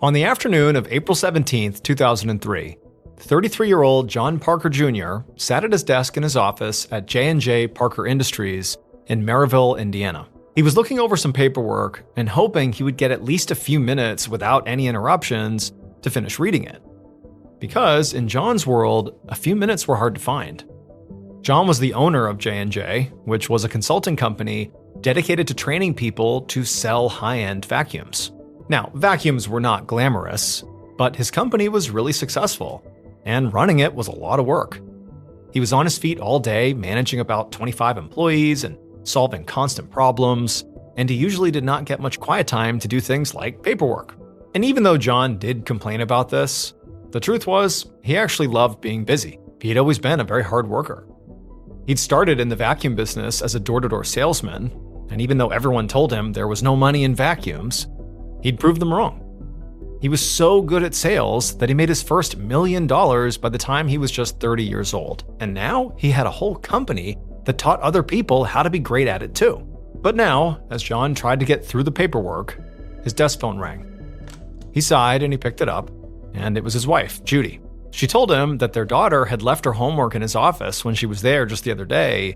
On the afternoon of April 17th, 2003, 33-year-old John Parker Jr. sat at his desk in his office at J&J Parker Industries in Merrillville, Indiana. He was looking over some paperwork and hoping he would get at least a few minutes without any interruptions to finish reading it. Because in John's world, a few minutes were hard to find. John was the owner of J&J, which was a consulting company dedicated to training people to sell high-end vacuums. Now, vacuums were not glamorous, but his company was really successful, and running it was a lot of work. He was on his feet all day, managing about 25 employees and solving constant problems, and he usually did not get much quiet time to do things like paperwork. And even though John did complain about this, the truth was he actually loved being busy. He had always been a very hard worker. He'd started in the vacuum business as a door-to-door salesman, and even though everyone told him there was no money in vacuums, he'd proved them wrong. He was so good at sales that he made his first $1 million by the time he was just 30 years old. And now he had a whole company that taught other people how to be great at it too. But now, as John tried to get through the paperwork, his desk phone rang. He sighed and he picked it up, and it was his wife, Judy. She told him that their daughter had left her homework in his office when she was there just the other day,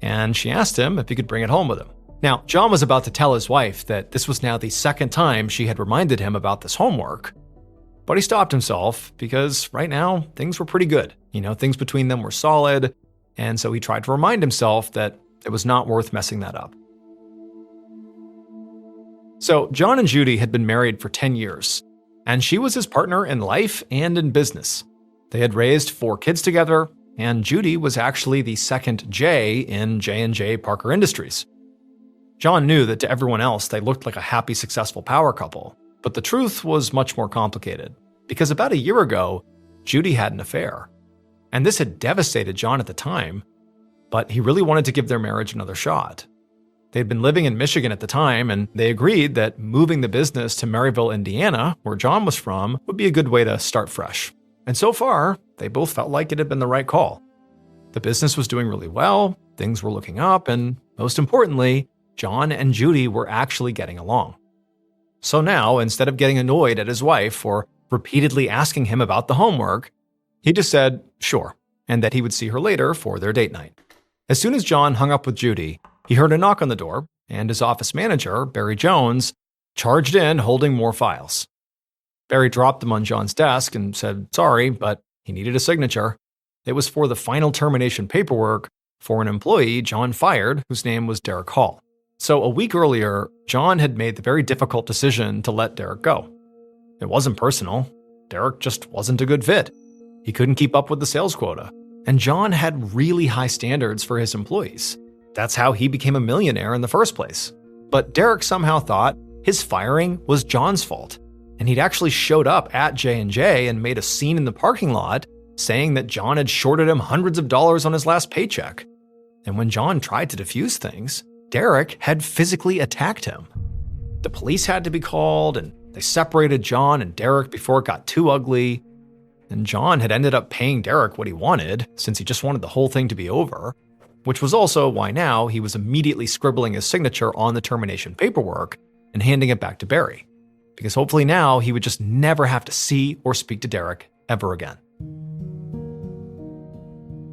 and she asked him if he could bring it home with him. Now, John was about to tell his wife that this was now the second time she had reminded him about this homework, but he stopped himself because right now things were pretty good. Things between them were solid, and so he tried to remind himself that it was not worth messing that up. So John and Judy had been married for 10 years, and she was his partner in life and in business. They had raised 4 kids together, and Judy was actually the second J in J&J Parker Industries. John knew that to everyone else they looked like a happy, successful power couple, but the truth was much more complicated, because about a year ago, Judy had an affair. And this had devastated John at the time, but he really wanted to give their marriage another shot. They'd been living in Michigan at the time, and they agreed that moving the business to Merrillville, Indiana, where John was from, would be a good way to start fresh. And so far, they both felt like it had been the right call. The business was doing really well, things were looking up, and most importantly, John and Judy were actually getting along. So now, instead of getting annoyed at his wife for repeatedly asking him about the homework, he just said, sure, and that he would see her later for their date night. As soon as John hung up with Judy, he heard a knock on the door, and his office manager, Barry Jones, charged in holding more files. Barry dropped them on John's desk and said sorry, but he needed a signature. It was for the final termination paperwork for an employee John fired, whose name was Derek Hall. So a week earlier, John had made the very difficult decision to let Derek go. It wasn't personal. Derek just wasn't a good fit. He couldn't keep up with the sales quota. And John had really high standards for his employees. That's how he became a millionaire in the first place. But Derek somehow thought his firing was John's fault. And he'd actually showed up at J&J and made a scene in the parking lot saying that John had shorted him hundreds of dollars on his last paycheck. And when John tried to defuse things, Derek had physically attacked him. The police had to be called, and they separated John and Derek before it got too ugly. And John had ended up paying Derek what he wanted, since he just wanted the whole thing to be over, which was also why now he was immediately scribbling his signature on the termination paperwork and handing it back to Barry, because hopefully now he would just never have to see or speak to Derek ever again.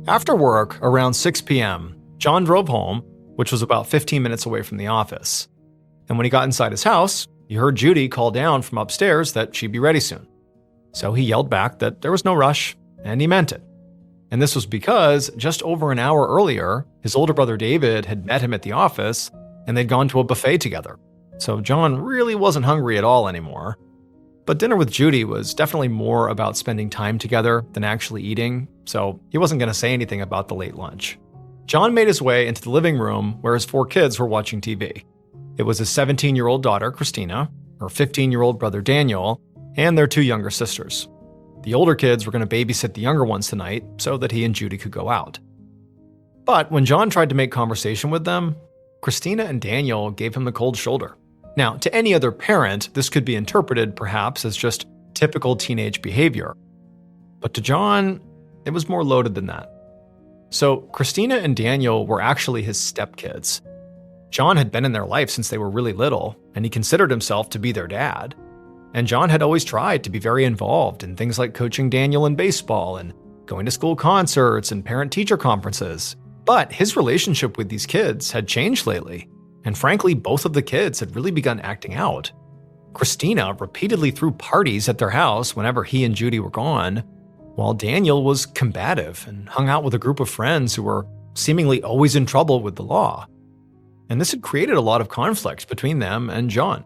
After work, around 6 p.m., John drove home, which was about 15 minutes away from the office. And when he got inside his house, he heard Judy call down from upstairs that she'd be ready soon. So he yelled back that there was no rush, and he meant it. And this was because just over an hour earlier, his older brother David had met him at the office, and they'd gone to a buffet together. So John really wasn't hungry at all anymore. But dinner with Judy was definitely more about spending time together than actually eating, so he wasn't going to say anything about the late lunch. John made his way into the living room where his 4 kids were watching TV. It was his 17-year-old daughter, Christina, her 15-year-old brother, Daniel, and their 2 younger sisters. The older kids were going to babysit the younger ones tonight so that he and Judy could go out. But when John tried to make conversation with them, Christina and Daniel gave him the cold shoulder. Now, to any other parent, this could be interpreted perhaps as just typical teenage behavior. But to John, it was more loaded than that. So Christina and Daniel were actually his stepkids. John had been in their life since they were really little, and he considered himself to be their dad. And John had always tried to be very involved in things like coaching Daniel in baseball and going to school concerts and parent-teacher conferences. But his relationship with these kids had changed lately, and frankly, both of the kids had really begun acting out. Christina repeatedly threw parties at their house whenever he and Judy were gone, while Daniel was combative and hung out with a group of friends who were seemingly always in trouble with the law. And this had created a lot of conflict between them and John,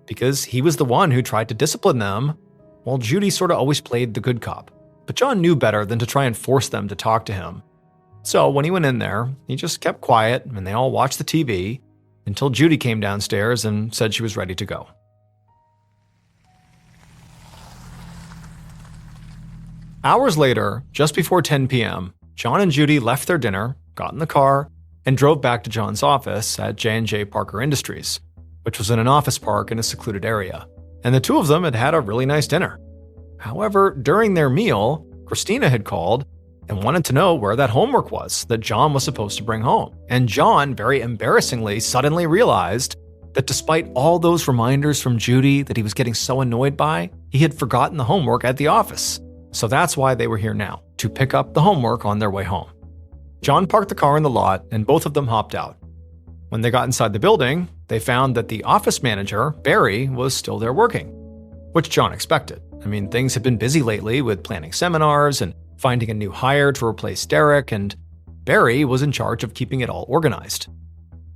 because he was the one who tried to discipline them, while Judy sort of always played the good cop. But John knew better than to try and force them to talk to him. So when he went in there, he just kept quiet and they all watched the TV until Judy came downstairs and said she was ready to go. Hours later, just before 10 p.m., John and Judy left their dinner, got in the car, and drove back to John's office at J&J Parker Industries, which was in an office park in a secluded area. And the two of them had had a really nice dinner. However, during their meal, Christina had called and wanted to know where that homework was that John was supposed to bring home. And John, very embarrassingly, suddenly realized that despite all those reminders from Judy that he was getting so annoyed by, he had forgotten the homework at the office. So that's why they were here now, to pick up the homework on their way home. John parked the car in the lot and both of them hopped out. When they got inside the building, they found that the office manager, Barry, was still there working, which John expected. I mean, things had been busy lately with planning seminars and finding a new hire to replace Derek, and Barry was in charge of keeping it all organized.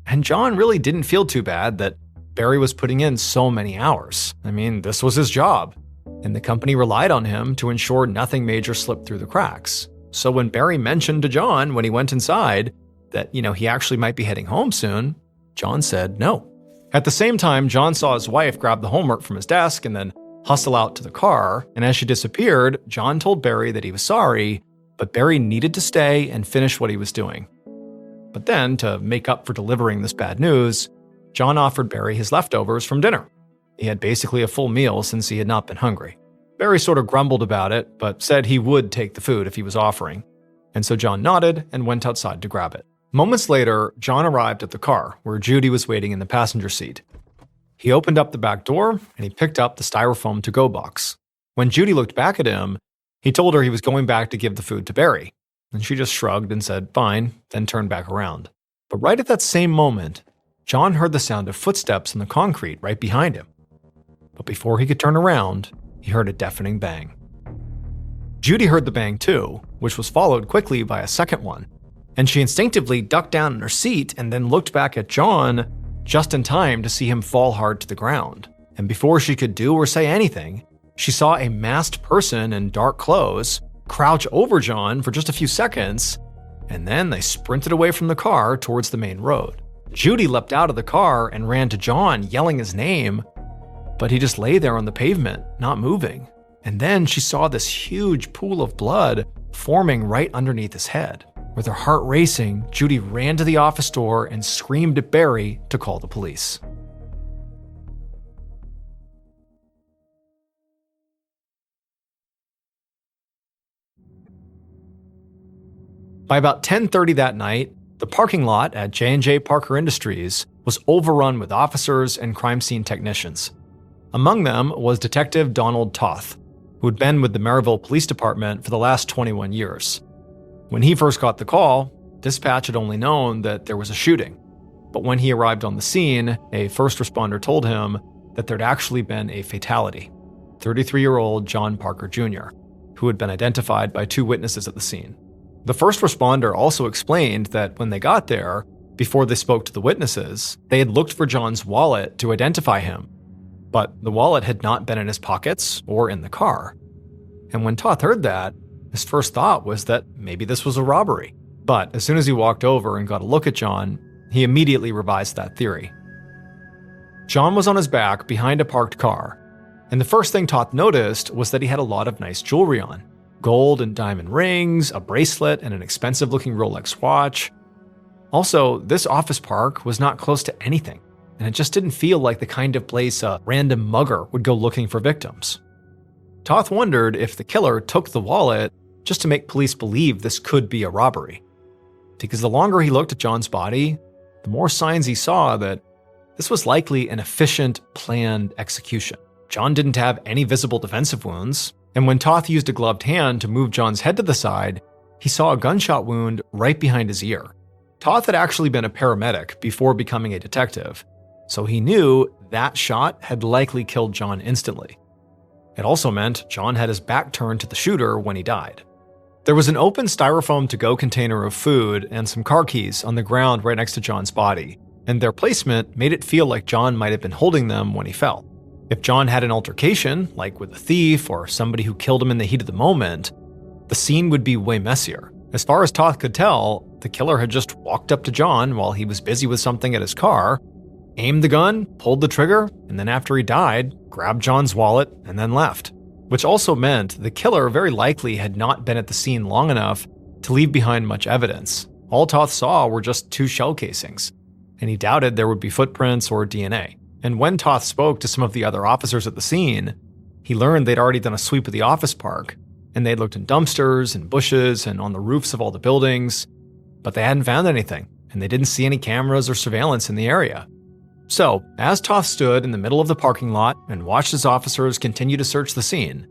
And John really didn't feel too bad that Barry was putting in so many hours. I mean, this was his job, and the company relied on him to ensure nothing major slipped through the cracks. So when Barry mentioned to John when he went inside that, he actually might be heading home soon, John said no. At the same time, John saw his wife grab the homework from his desk and then hustle out to the car, and as she disappeared, John told Barry that he was sorry, but Barry needed to stay and finish what he was doing. But then, to make up for delivering this bad news, John offered Barry his leftovers from dinner. He had basically a full meal since he had not been hungry. Barry sort of grumbled about it, but said he would take the food if he was offering, and so John nodded and went outside to grab it. Moments later, John arrived at the car, where Judy was waiting in the passenger seat. He opened up the back door, and he picked up the styrofoam to-go box. When Judy looked back at him, he told her he was going back to give the food to Barry, and she just shrugged and said, fine, then turned back around. But right at that same moment, John heard the sound of footsteps in the concrete right behind him. But before he could turn around, he heard a deafening bang. Judy heard the bang too, which was followed quickly by a second one, and she instinctively ducked down in her seat and then looked back at John just in time to see him fall hard to the ground. And before she could do or say anything, she saw a masked person in dark clothes crouch over John for just a few seconds, and then they sprinted away from the car towards the main road. Judy leapt out of the car and ran to John, yelling his name, but he just lay there on the pavement, not moving. And then she saw this huge pool of blood forming right underneath his head. With her heart racing, Judy ran to the office door and screamed at Barry to call the police. By about 10:30 that night, the parking lot at J&J Parker Industries was overrun with officers and crime scene technicians. Among them was Detective Donald Toth, who had been with the Merrillville Police Department for the last 21 years. When he first got the call, dispatch had only known that there was a shooting. But when he arrived on the scene, a first responder told him that there'd actually been a fatality. 33-year-old John Parker Jr., who had been identified by two witnesses at the scene. The first responder also explained that when they got there, before they spoke to the witnesses, they had looked for John's wallet to identify him. But the wallet had not been in his pockets or in the car. And when Toth heard that, his first thought was that maybe this was a robbery. But as soon as he walked over and got a look at John, he immediately revised that theory. John was on his back behind a parked car, and the first thing Toth noticed was that he had a lot of nice jewelry on. Gold and diamond rings, a bracelet, and an expensive-looking Rolex watch. Also, this office park was not close to anything, and it just didn't feel like the kind of place a random mugger would go looking for victims. Toth wondered if the killer took the wallet just to make police believe this could be a robbery. Because the longer he looked at John's body, the more signs he saw that this was likely an efficient, planned execution. John didn't have any visible defensive wounds, and when Toth used a gloved hand to move John's head to the side, he saw a gunshot wound right behind his ear. Toth had actually been a paramedic before becoming a detective, so he knew that shot had likely killed John instantly. It also meant John had his back turned to the shooter when he died. There was an open styrofoam to-go container of food and some car keys on the ground right next to John's body, and their placement made it feel like John might have been holding them when he fell. If John had an altercation, like with a thief or somebody who killed him in the heat of the moment, the scene would be way messier. As far as Toth could tell, the killer had just walked up to John while he was busy with something at his car, aimed the gun, pulled the trigger, and then after he died, grabbed John's wallet and then left. Which also meant the killer very likely had not been at the scene long enough to leave behind much evidence. All Toth saw were just 2 shell casings, and he doubted there would be footprints or DNA. And when Toth spoke to some of the other officers at the scene, he learned they'd already done a sweep of the office park, and they'd looked in dumpsters and bushes and on the roofs of all the buildings, but they hadn't found anything, and they didn't see any cameras or surveillance in the area. So, as Toth stood in the middle of the parking lot and watched his officers continue to search the scene,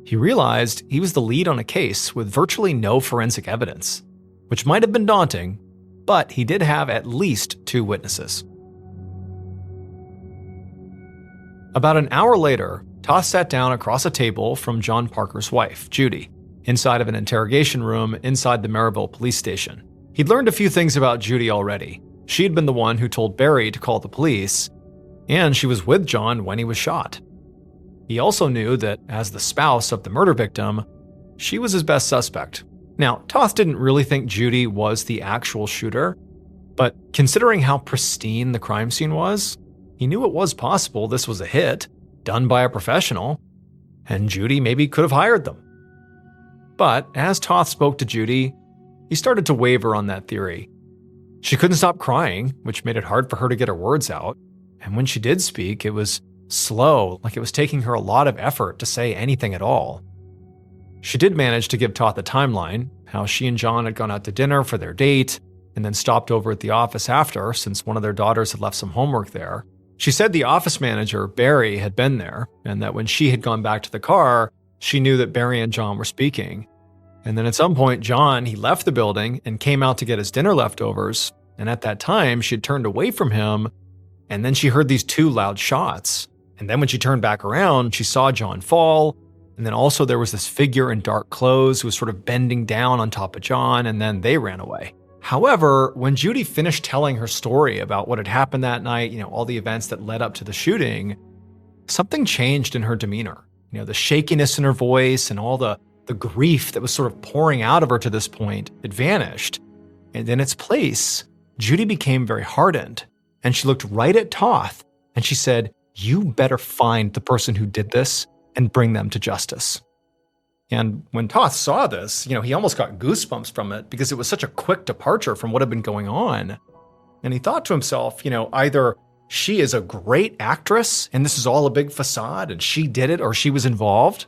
he realized he was the lead on a case with virtually no forensic evidence, which might have been daunting, but he did have at least 2 witnesses. About an hour later, Toth sat down across a table from John Parker's wife, Judy, inside of an interrogation room inside the Merrillville police station. He'd learned a few things about Judy already. She had been the one who told Barry to call the police, and she was with John when he was shot. He also knew that, as the spouse of the murder victim, she was his best suspect. Now, Toth didn't really think Judy was the actual shooter, but considering how pristine the crime scene was, he knew it was possible this was a hit, done by a professional, and Judy maybe could have hired them. But as Toth spoke to Judy, he started to waver on that theory. She couldn't stop crying, which made it hard for her to get her words out, and when she did speak, it was slow, like it was taking her a lot of effort to say anything at all. She did manage to give Toth a timeline, how she and John had gone out to dinner for their date, and then stopped over at the office after, since one of their daughters had left some homework there. She said the office manager, Barry, had been there, and that when she had gone back to the car, she knew that Barry and John were speaking. And then at some point, John, he left the building and came out to get his dinner leftovers, and at that time, she had turned away from him, and then she heard these 2 loud shots. And then when she turned back around, she saw John fall, and then also there was this figure in dark clothes who was sort of bending down on top of John, and then they ran away. However, when Judy finished telling her story about what had happened that night, all the events that led up to the shooting, something changed in her demeanor. The shakiness in her voice and all the grief that was sort of pouring out of her to this point, it vanished. And in its place, Judy became very hardened, and she looked right at Toth, and she said, "You better find the person who did this and bring them to justice." And when Toth saw this, he almost got goosebumps from it because it was such a quick departure from what had been going on. And he thought to himself, either she is a great actress and this is all a big facade and she did it or she was involved,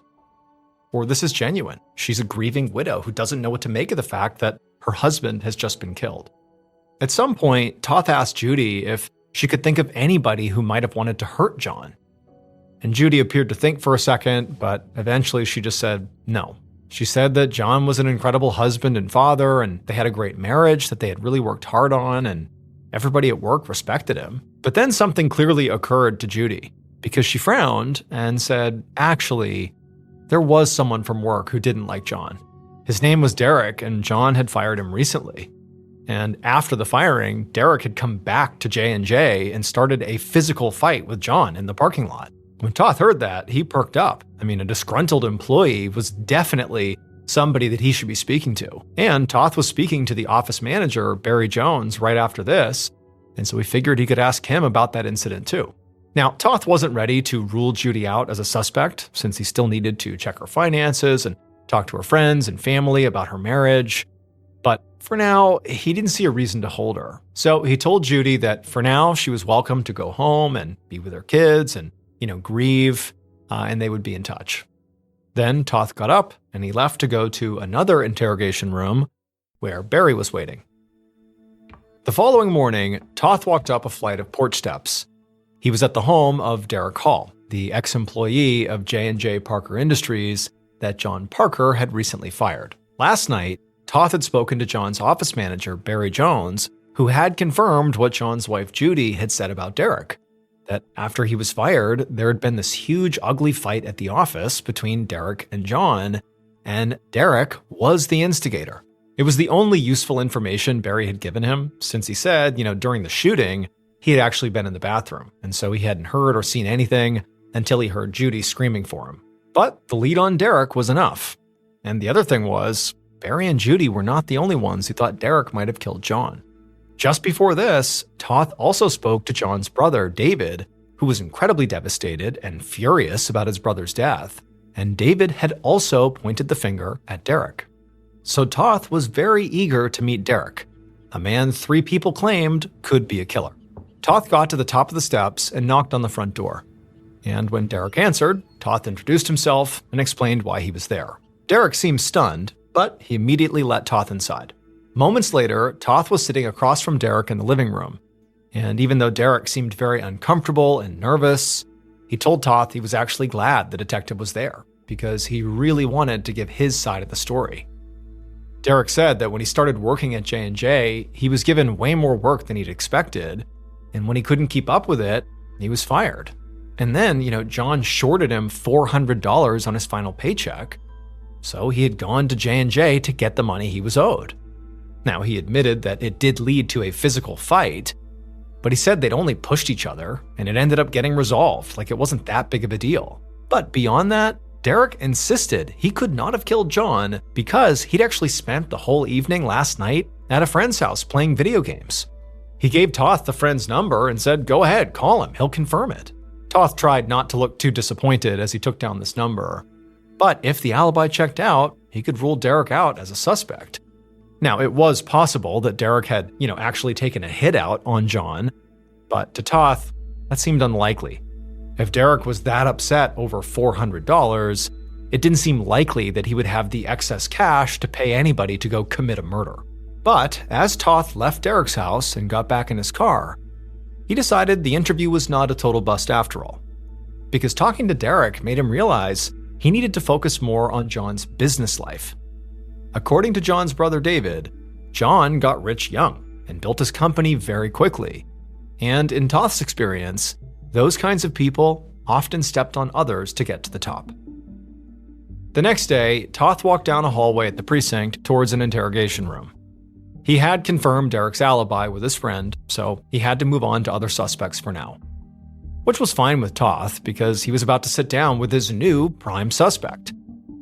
or this is genuine. She's a grieving widow who doesn't know what to make of the fact that her husband has just been killed. At some point, Toth asked Judy if she could think of anybody who might have wanted to hurt John. And Judy appeared to think for a second, but eventually she just said no. She said that John was an incredible husband and father, and they had a great marriage that they had really worked hard on, and everybody at work respected him. But then something clearly occurred to Judy, because she frowned and said, actually, there was someone from work who didn't like John. His name was Derek, and John had fired him recently. And after the firing, Derek had come back to J&J and started a physical fight with John in the parking lot. When Toth heard that, he perked up. A disgruntled employee was definitely somebody that he should be speaking to. And Toth was speaking to the office manager, Barry Jones, right after this, and so he figured he could ask him about that incident too. Now, Toth wasn't ready to rule Judy out as a suspect, since he still needed to check her finances and talk to her friends and family about her marriage. But for now, he didn't see a reason to hold her. So he told Judy that for now, she was welcome to go home and be with her kids and, grieve, and they would be in touch. Then Toth got up and he left to go to another interrogation room where Barry was waiting. The following morning, Toth walked up a flight of porch steps. He was at the home of Derek Hall, the ex-employee of J&J Parker Industries that John Parker had recently fired. Last night, Toth had spoken to John's office manager, Barry Jones, who had confirmed what John's wife Judy had said about Derek, that after he was fired, there had been this huge, ugly fight at the office between Derek and John, and Derek was the instigator. It was the only useful information Barry had given him, since he said, during the shooting, he had actually been in the bathroom, and so he hadn't heard or seen anything until he heard Judy screaming for him. But the lead on Derek was enough. And the other thing was, Barry and Judy were not the only ones who thought Derek might have killed John. Just before this, Toth also spoke to John's brother, David, who was incredibly devastated and furious about his brother's death, and David had also pointed the finger at Derek. So Toth was very eager to meet Derek, a man 3 people claimed could be a killer. Toth got to the top of the steps and knocked on the front door. And when Derek answered, Toth introduced himself and explained why he was there. Derek seemed stunned, but he immediately let Toth inside. Moments later, Toth was sitting across from Derek in the living room, and even though Derek seemed very uncomfortable and nervous, he told Toth he was actually glad the detective was there, because he really wanted to give his side of the story. Derek said that when he started working at J&J, he was given way more work than he'd expected, and when he couldn't keep up with it, he was fired. And then, John shorted him $400 on his final paycheck, so he had gone to J&J to get the money he was owed. Now, he admitted that it did lead to a physical fight, but he said they'd only pushed each other, and it ended up getting resolved, like it wasn't that big of a deal. But beyond that, Derek insisted he could not have killed John because he'd actually spent the whole evening last night at a friend's house playing video games. He gave Toth the friend's number and said, "Go ahead, call him, he'll confirm it." Toth tried not to look too disappointed as he took down this number, but if the alibi checked out, he could rule Derek out as a suspect. Now, it was possible that Derek had, actually taken a hit out on John, but to Toth, that seemed unlikely. If Derek was that upset over $400, it didn't seem likely that he would have the excess cash to pay anybody to go commit a murder. But as Toth left Derek's house and got back in his car, he decided the interview was not a total bust after all, because talking to Derek made him realize he needed to focus more on John's business life. According to John's brother David, John got rich young and built his company very quickly. And in Toth's experience, those kinds of people often stepped on others to get to the top. The next day, Toth walked down a hallway at the precinct towards an interrogation room. He had confirmed Derek's alibi with his friend, so he had to move on to other suspects for now. Which was fine with Toth because he was about to sit down with his new prime suspect,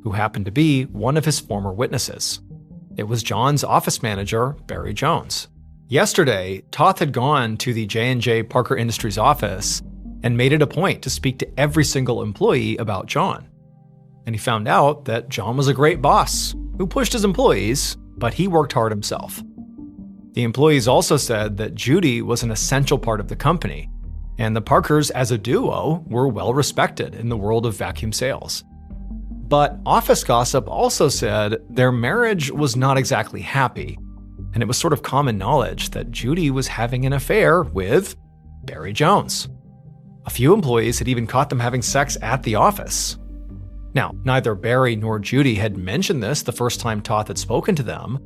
who happened to be one of his former witnesses. It was John's office manager, Barry Jones. Yesterday, Toth had gone to the J&J Parker Industries office and made it a point to speak to every single employee about John. And he found out that John was a great boss who pushed his employees, but he worked hard himself. The employees also said that Judy was an essential part of the company, and the Parkers as a duo were well respected in the world of vacuum sales. But office gossip also said their marriage was not exactly happy, and it was sort of common knowledge that Judy was having an affair with Barry Jones. A few employees had even caught them having sex at the office. Now, neither Barry nor Judy had mentioned this the first time Toth had spoken to them,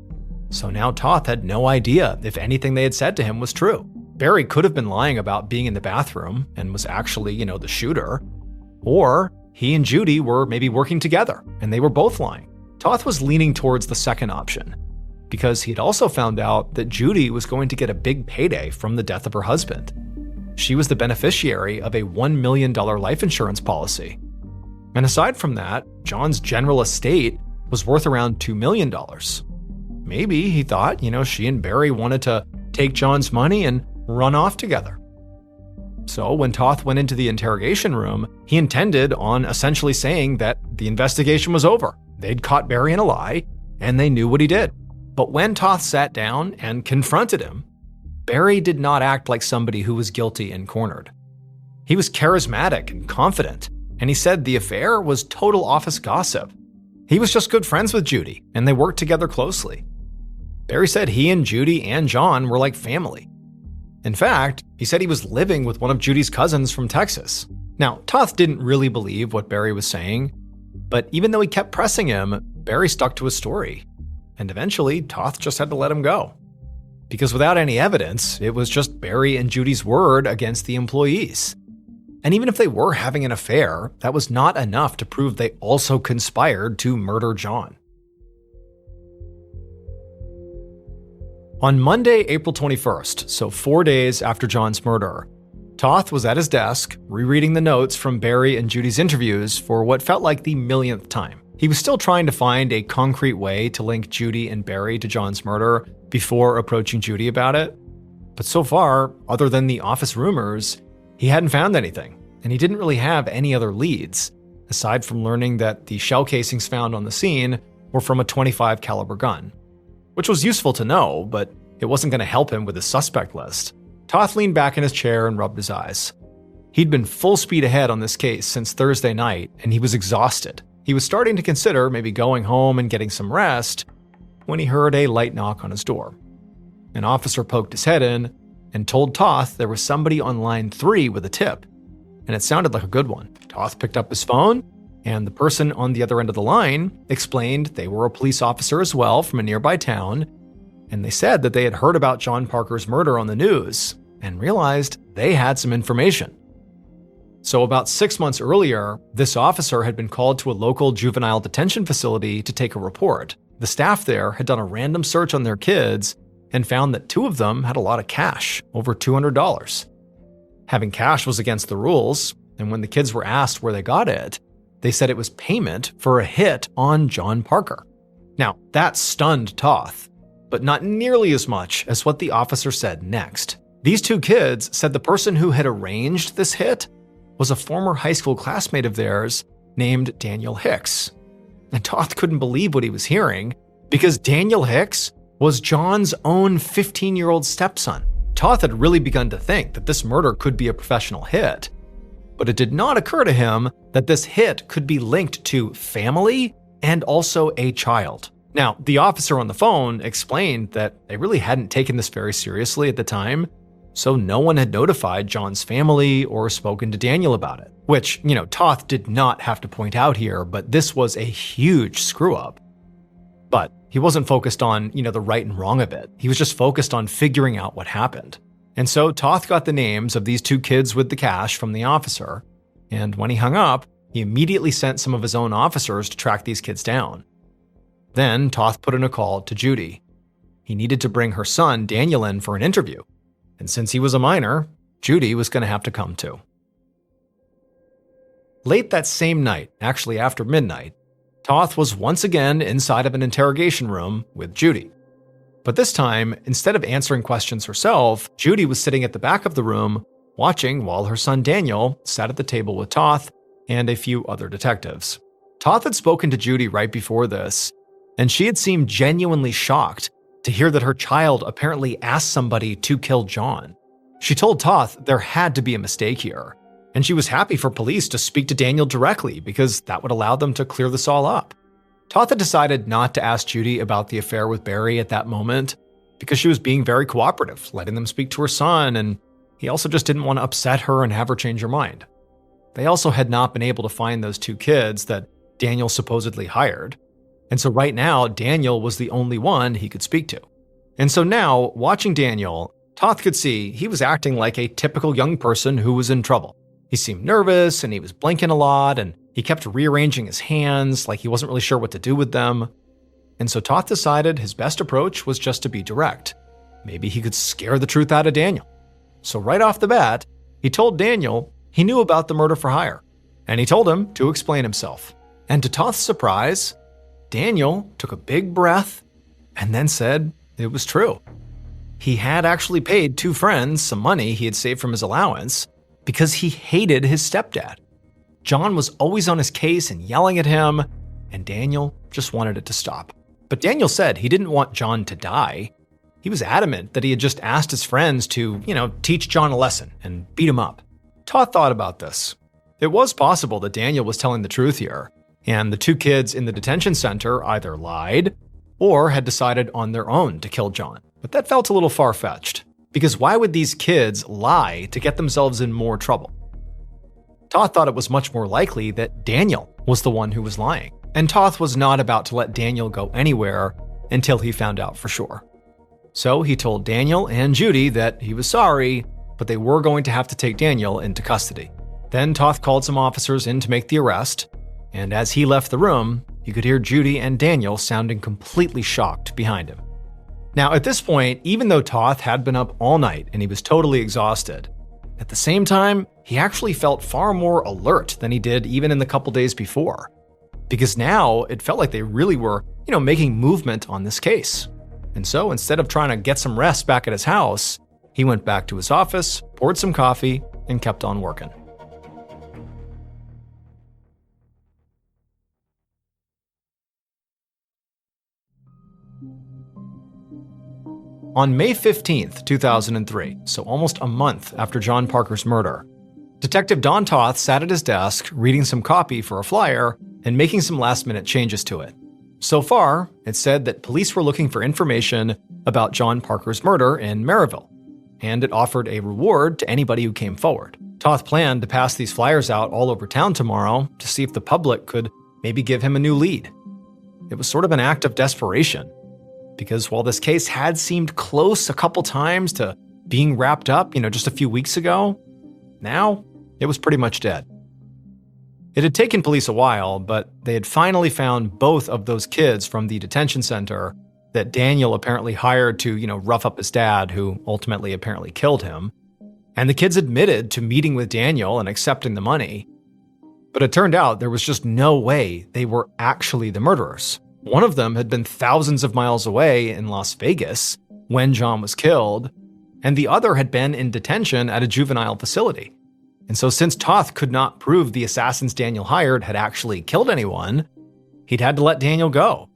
so now Toth had no idea if anything they had said to him was true. Barry could have been lying about being in the bathroom and was actually, the shooter, or he and Judy were maybe working together, and they were both lying. Toth was leaning towards the second option, because he had also found out that Judy was going to get a big payday from the death of her husband. She was the beneficiary of a $1 million life insurance policy. And aside from that, John's general estate was worth around $2 million. Maybe, he thought, she and Barry wanted to take John's money and run off together. So when Toth went into the interrogation room, he intended on essentially saying that the investigation was over. They'd caught Barry in a lie, and they knew what he did. But when Toth sat down and confronted him, Barry did not act like somebody who was guilty and cornered. He was charismatic and confident, and he said the affair was total office gossip. He was just good friends with Judy, and they worked together closely. Barry said he and Judy and John were like family. In fact, he said he was living with one of Judy's cousins from Texas. Now, Toth didn't really believe what Barry was saying, but even though he kept pressing him, Barry stuck to his story. And eventually, Toth just had to let him go. Because without any evidence, it was just Barry and Judy's word against the employees. And even if they were having an affair, that was not enough to prove they also conspired to murder John. On Monday, April 21st, so 4 days after John's murder, Toth was at his desk, rereading the notes from Barry and Judy's interviews for what felt like the millionth time. He was still trying to find a concrete way to link Judy and Barry to John's murder before approaching Judy about it. But so far, other than the office rumors, he hadn't found anything, and he didn't really have any other leads, aside from learning that the shell casings found on the scene were from a .25 caliber gun, which was useful to know, but it wasn't going to help him with his suspect list. Toth leaned back in his chair and rubbed his eyes. He'd been full speed ahead on this case since Thursday night, and he was exhausted. He was starting to consider maybe going home and getting some rest when he heard a light knock on his door. An officer poked his head in and told Toth there was somebody on line 3 with a tip, and it sounded like a good one. Toth picked up his phone, and the person on the other end of the line explained they were a police officer as well from a nearby town, and they said that they had heard about John Parker's murder on the news and realized they had some information. So about 6 months earlier, this officer had been called to a local juvenile detention facility to take a report. The staff there had done a random search on their kids and found that 2 of them had a lot of cash, over $200. Having cash was against the rules, and when the kids were asked where they got it, they said it was payment for a hit on John Parker. Now, that stunned Toth, but not nearly as much as what the officer said next. These 2 kids said the person who had arranged this hit was a former high school classmate of theirs named Daniel Hicks. And Toth couldn't believe what he was hearing, because Daniel Hicks was John's own 15-year-old stepson. Toth had really begun to think that this murder could be a professional hit, but it did not occur to him that this hit could be linked to family and also a child. Now, the officer on the phone explained that they really hadn't taken this very seriously at the time, so no one had notified John's family or spoken to Daniel about it. Which, Toth did not have to point out here, but this was a huge screw-up. But he wasn't focused on, the right and wrong of it. He was just focused on figuring out what happened. And so Toth got the names of these 2 kids with the cash from the officer, and when he hung up, he immediately sent some of his own officers to track these kids down. Then Toth put in a call to Judy. He needed to bring her son, Daniel, in for an interview. And since he was a minor, Judy was going to have to come too. Late that same night, actually after midnight, Toth was once again inside of an interrogation room with Judy. But this time, instead of answering questions herself, Judy was sitting at the back of the room, watching while her son Daniel sat at the table with Toth and a few other detectives. Toth had spoken to Judy right before this, and she had seemed genuinely shocked to hear that her child apparently asked somebody to kill John. She told Toth there had to be a mistake here, and she was happy for police to speak to Daniel directly because that would allow them to clear this all up. Toth had decided not to ask Judy about the affair with Barry at that moment because she was being very cooperative, letting them speak to her son, and he also just didn't want to upset her and have her change her mind. They also had not been able to find those 2 kids that Daniel supposedly hired. And so right now, Daniel was the only one he could speak to. And so now, watching Daniel, Toth could see he was acting like a typical young person who was in trouble. He seemed nervous, and he was blinking a lot, and he kept rearranging his hands like he wasn't really sure what to do with them. And so Toth decided his best approach was just to be direct. Maybe he could scare the truth out of Daniel. So right off the bat, he told Daniel he knew about the murder for hire, and he told him to explain himself. And to Toth's surprise, Daniel took a big breath and then said it was true. He had actually paid 2 friends some money he had saved from his allowance because he hated his stepdad. John was always on his case and yelling at him, and Daniel just wanted it to stop. But Daniel said he didn't want John to die. He was adamant that he had just asked his friends to, teach John a lesson and beat him up. Toth thought about this. It was possible that Daniel was telling the truth here, and the 2 kids in the detention center either lied or had decided on their own to kill John. But that felt a little far-fetched, because why would these kids lie to get themselves in more trouble? Toth thought it was much more likely that Daniel was the one who was lying, and Toth was not about to let Daniel go anywhere until he found out for sure. So he told Daniel and Judy that he was sorry, but they were going to have to take Daniel into custody. Then Toth called some officers in to make the arrest, and as he left the room, you could hear Judy and Daniel sounding completely shocked behind him. Now, at this point, even though Toth had been up all night and he was totally exhausted, at the same time, he actually felt far more alert than he did even in the couple days before. Because now it felt like they really were, making movement on this case. And so instead of trying to get some rest back at his house, he went back to his office, poured some coffee, and kept on working. On May 15th, 2003, so almost a month after John Parker's murder, Detective Don Toth sat at his desk reading some copy for a flyer and making some last-minute changes to it. So far, it said that police were looking for information about John Parker's murder in Merrillville, and it offered a reward to anybody who came forward. Toth planned to pass these flyers out all over town tomorrow to see if the public could maybe give him a new lead. It was sort of an act of desperation, because while this case had seemed close a couple times to being wrapped up, just a few weeks ago, now it was pretty much dead. It had taken police a while, but they had finally found both of those kids from the detention center that Daniel apparently hired to, rough up his dad, who ultimately apparently killed him. And the kids admitted to meeting with Daniel and accepting the money. But it turned out there was just no way they were actually the murderers. One of them had been thousands of miles away in Las Vegas when John was killed, and the other had been in detention at a juvenile facility. And so since Toth could not prove the assassins Daniel hired had actually killed anyone, he'd had to let Daniel go.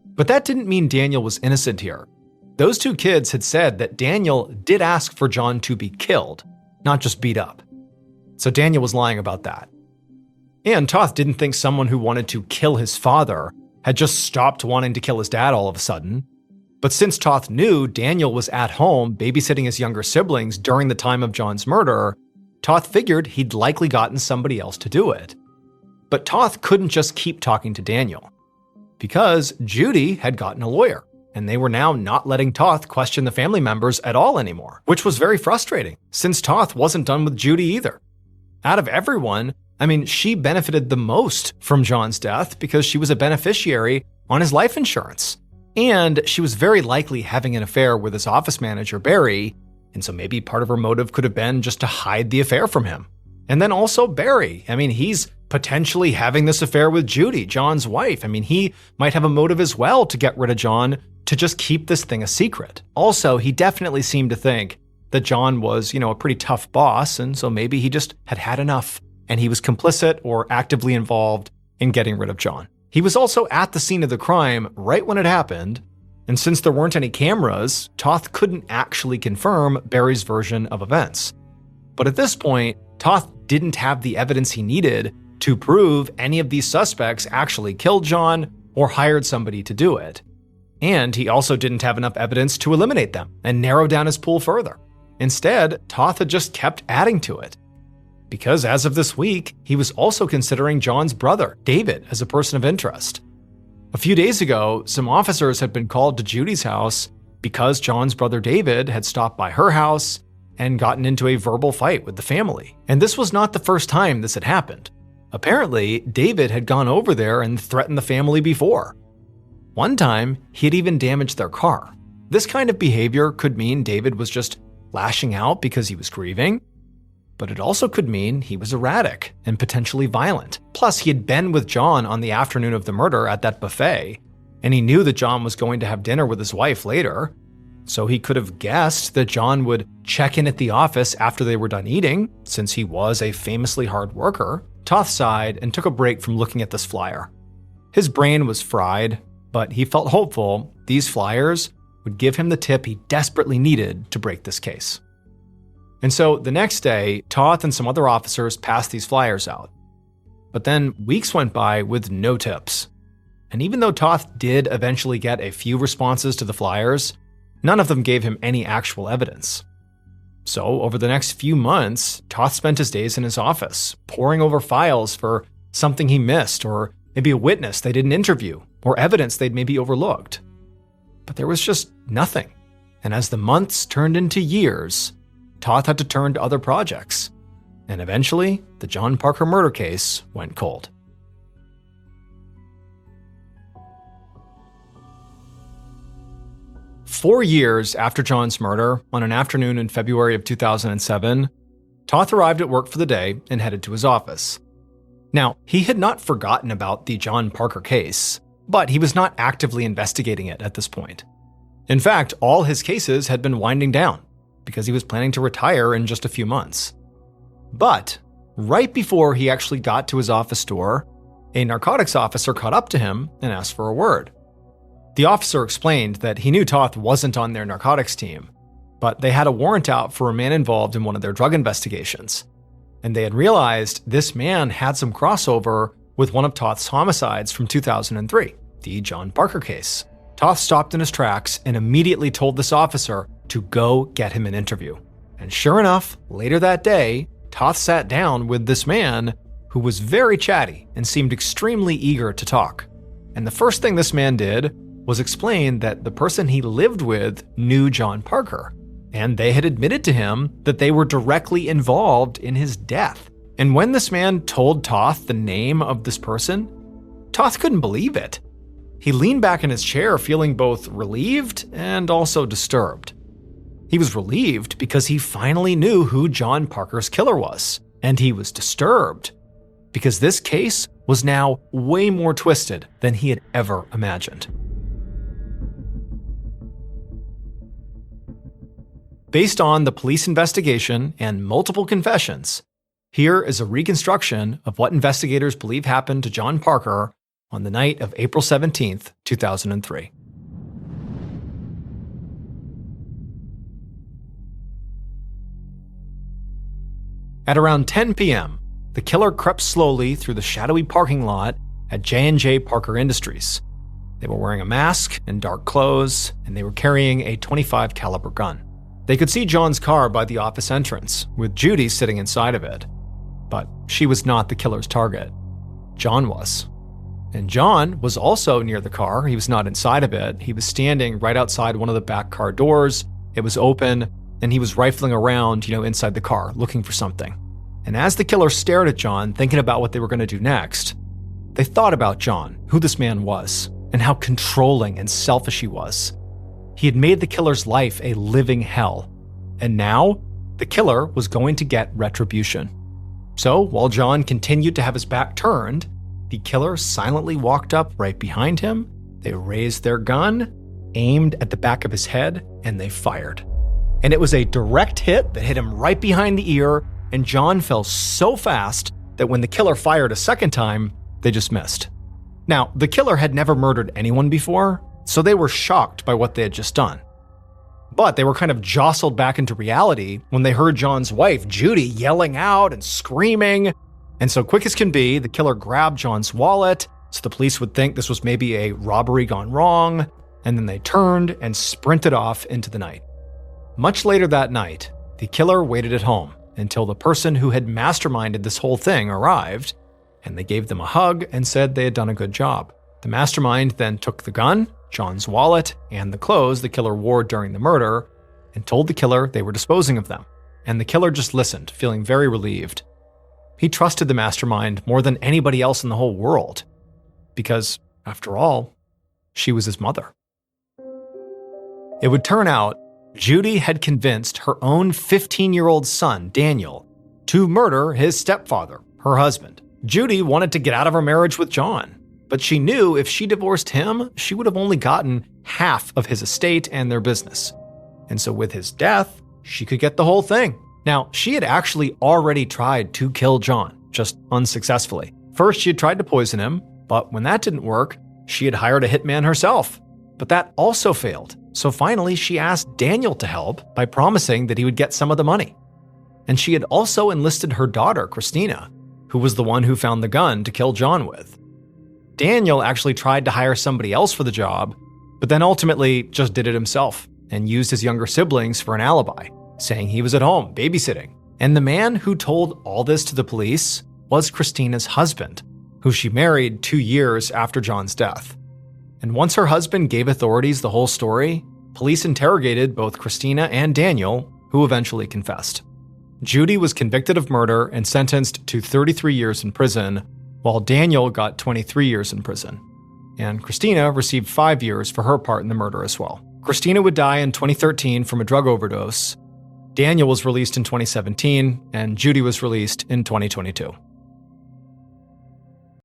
But that didn't mean Daniel was innocent here. Those two kids had said that Daniel did ask for John to be killed, not just beat up. So Daniel was lying about that. And Toth didn't think someone who wanted to kill his father had just stopped wanting to kill his dad all of a sudden. But since Toth knew Daniel was at home babysitting his younger siblings during the time of John's murder, Toth figured he'd likely gotten somebody else to do it. But Toth couldn't just keep talking to Daniel, because Judy had gotten a lawyer, and they were now not letting Toth question the family members at all anymore, which was very frustrating, since Toth wasn't done with Judy either. Out of everyone, she benefited the most from John's death because she was a beneficiary on his life insurance. And she was very likely having an affair with his office manager, Barry, and so maybe part of her motive could have been just to hide the affair from him. And then also Barry. He's potentially having this affair with Judy, John's wife. He might have a motive as well to get rid of John, to just keep this thing a secret. Also, he definitely seemed to think that John was, a pretty tough boss, and so maybe he just had had enough, and he was complicit or actively involved in getting rid of John. He was also at the scene of the crime right when it happened, and since there weren't any cameras, Toth couldn't actually confirm Barry's version of events. But at this point, Toth didn't have the evidence he needed to prove any of these suspects actually killed John or hired somebody to do it. And he also didn't have enough evidence to eliminate them and narrow down his pool further. Instead, Toth had just kept adding to it. Because as of this week, he was also considering John's brother, David, as a person of interest. A few days ago, some officers had been called to Judy's house because John's brother David had stopped by her house and gotten into a verbal fight with the family. And this was not the first time this had happened. Apparently, David had gone over there and threatened the family before. One time, he had even damaged their car. This kind of behavior could mean David was just lashing out because he was grieving, but it also could mean he was erratic and potentially violent. Plus, he had been with John on the afternoon of the murder at that buffet, and he knew that John was going to have dinner with his wife later, so he could have guessed that John would check in at the office after they were done eating, since he was a famously hard worker. Toth sighed and took a break from looking at this flyer. His brain was fried, but he felt hopeful these flyers would give him the tip he desperately needed to break this case. And so the next day, Toth and some other officers passed these flyers out. But then weeks went by with no tips. And even though Toth did eventually get a few responses to the flyers, none of them gave him any actual evidence. So over the next few months, Toth spent his days in his office, poring over files for something he missed, or maybe a witness they didn't interview, or evidence they'd maybe overlooked. But there was just nothing. And as the months turned into years, Toth had to turn to other projects. And eventually, the John Parker murder case went cold. Four years after John's murder, on an afternoon in February of 2007, Toth arrived at work for the day and headed to his office. Now, he had not forgotten about the John Parker case, but he was not actively investigating it at this point. In fact, all his cases had been winding down because he was planning to retire in just a few months. But right before he actually got to his office door, a narcotics officer caught up to him and asked for a word. The officer explained that he knew Toth wasn't on their narcotics team, but they had a warrant out for a man involved in one of their drug investigations. And they had realized this man had some crossover with one of Toth's homicides from 2003, the John Parker case. Toth stopped in his tracks and immediately told this officer to go get him an interview. And sure enough, later that day, Toth sat down with this man who was very chatty and seemed extremely eager to talk. And the first thing this man did was explain that the person he lived with knew John Parker, and they had admitted to him that they were directly involved in his death. And when this man told Toth the name of this person, Toth couldn't believe it. He leaned back in his chair feeling both relieved and also disturbed. He was relieved because he finally knew who John Parker's killer was, and he was disturbed because this case was now way more twisted than he had ever imagined. Based on the police investigation and multiple confessions, here is a reconstruction of what investigators believe happened to John Parker on the night of April 17th, 2003. At around 10 p.m., the killer crept slowly through the shadowy parking lot at J&J Parker Industries. They were wearing a mask and dark clothes, and they were carrying a .25 caliber gun. They could see John's car by the office entrance, with Judy sitting inside of it. But she was not the killer's target. John was. And John was also near the car. He was not inside of it. He was standing right outside one of the back car doors. It was open, and he was rifling around, inside the car, looking for something. And as the killer stared at John, thinking about what they were going to do next, they thought about John, who this man was, and how controlling and selfish he was. He had made the killer's life a living hell. And now, the killer was going to get retribution. So, while John continued to have his back turned, the killer silently walked up right behind him. They raised their gun, aimed at the back of his head, and they fired. And it was a direct hit that hit him right behind the ear, and John fell so fast that when the killer fired a second time, they just missed. Now, the killer had never murdered anyone before, so they were shocked by what they had just done. But they were kind of jostled back into reality when they heard John's wife, Judy, yelling out and screaming. And so quick as can be, the killer grabbed John's wallet, so the police would think this was maybe a robbery gone wrong, and then they turned and sprinted off into the night. Much later that night, the killer waited at home until the person who had masterminded this whole thing arrived, and they gave them a hug and said they had done a good job. The mastermind then took the gun, John's wallet, and the clothes the killer wore during the murder, and told the killer they were disposing of them. And the killer just listened, feeling very relieved. He trusted the mastermind more than anybody else in the whole world, because, after all, she was his mother. It would turn out Judy had convinced her own 15-year-old son, Daniel, to murder his stepfather, her husband. Judy wanted to get out of her marriage with John, but she knew if she divorced him, she would have only gotten half of his estate and their business. And so with his death, she could get the whole thing. Now, she had actually already tried to kill John, just unsuccessfully. First, she had tried to poison him, but when that didn't work, she had hired a hitman herself. But that also failed. So finally, she asked Daniel to help by promising that he would get some of the money. And she had also enlisted her daughter, Christina, who was the one who found the gun to kill John with. Daniel actually tried to hire somebody else for the job, but then ultimately just did it himself and used his younger siblings for an alibi. saying he was at home babysitting. And the man who told all this to the police was Christina's husband, who she married 2 years after John's death. And once her husband gave authorities the whole story, police interrogated both Christina and Daniel, who eventually confessed. Judy was convicted of murder and sentenced to 33 years in prison, while Daniel got 23 years in prison. And Christina received 5 years for her part in the murder as well. Christina would die in 2013 from a drug overdose. Daniel was released in 2017, and Judy was released in 2022.